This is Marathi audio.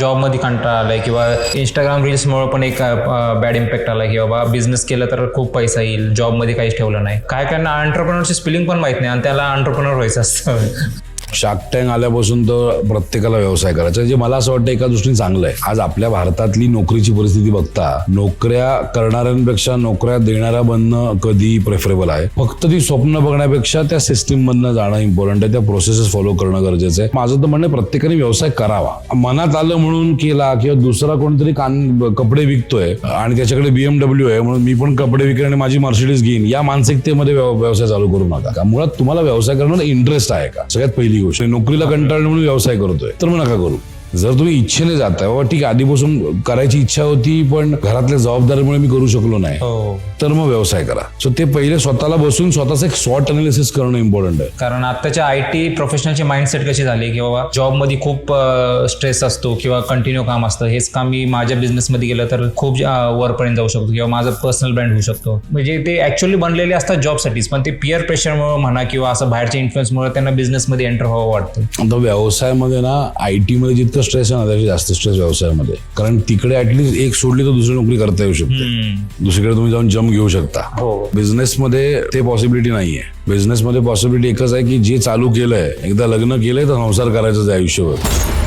जॉबमध्ये कंटाळा आलाय किंवा इंस्टाग्राम रील्समुळे पण एक बॅड इम्पॅक्ट आला की बाबा बिझनेस केलं तर खूप पैसा येईल, जॉबमध्ये काहीच ठेवलं नाही. काय काहींना एंटरप्रेन्योरची स्पेलिंग पण माहित नाही आणि त्याला एंटरप्रेन्योर व्हायचं असतं. शार्क टँक आल्यापासून तर प्रत्येकाला व्यवसाय करायचा, जे मला असं वाटतं एका दृष्टीने चांगलं आहे. आज आपल्या भारतातली नोकरीची परिस्थिती बघता नोकऱ्या करणाऱ्यांपेक्षा नोकऱ्या देणाऱ्या बनणं कधी प्रेफरेबल आहे. फक्त ती स्वप्न बघण्यापेक्षा त्या सिस्टीम मधनं जाणं इम्पॉर्टंट आहे, त्या प्रोसेसेस फॉलो करणं गरजेचं आहे. माझं तर म्हणणं आहे प्रत्येकाने व्यवसाय करावा. मनात आलं म्हणून केला किंवा दुसरा कोणतरी कपडे विकतोय आणि त्याच्याकडे BMW आहे म्हणून मी पण कपडे विकेन आणि माझी मर्सिडीज घेईन, या मानसिकतेमध्ये व्यवसाय चालू करू नका. मुळात तुम्हाला व्यवसाय करणं इंटरेस्ट आहे का, सगळ्यात पहिली गोष्ट. नोकरीला कंटाळलं म्हणून व्यवसाय करतोय तर मग नका करू. जर तुम्ही इच्छेने जाताय, बाबा ठीक आहे आधीपासून करायची इच्छा होती पण घरातल्या जबाबदारीमुळे मी करू शकलो नाही, तर मग व्यवसाय करा. सो ते पहिले स्वतःला बसून स्वतःचं एक स्वॉट अनालिसिस करणं इम्पॉर्टंट आहे. कारण आताच्या IT प्रोफेशनलची माइंडसेट कशी झाली की बाबा जॉबमध्ये खूप स्ट्रेस असतो किंवा कंटिन्यू काम असतं, हेच काम मी माझ्या बिझनेसमध्ये गेलं तर खूप वरपर्यंत जाऊ शकतो किंवा माझं पर्सनल ब्रँड होऊ शकतो. म्हणजे ते ऍक्च्युअली बनलेले असतात जॉबसाठीच, पण ते पिअर प्रेशरमुळे म्हणा किंवा असं बाहेरच्या इन्फ्लुएन्समुळे त्यांना बिझनेसमध्ये एंटर व्हावं वाटतं. आता व्यवसायामध्ये ना IT मध्ये जितकं स्ट्रेस आहे ना त्याची जास्त स्ट्रेस व्यवसायामध्ये, कारण तिकडे ऍटलीस्ट एक सोडली तर दुसरी नोकरी करता येऊ शकते, दुसरीकडे तुम्ही जाऊन जम घेऊ शकता. बिझनेसमध्ये ते पॉसिबिलिटी नाहीये. बिझनेसमध्ये पॉसिबिलिटी एकच आहे की जे चालू केलंय, एकदा लग्न केलंय तर संसार करायचं आहे आयुष्यभर.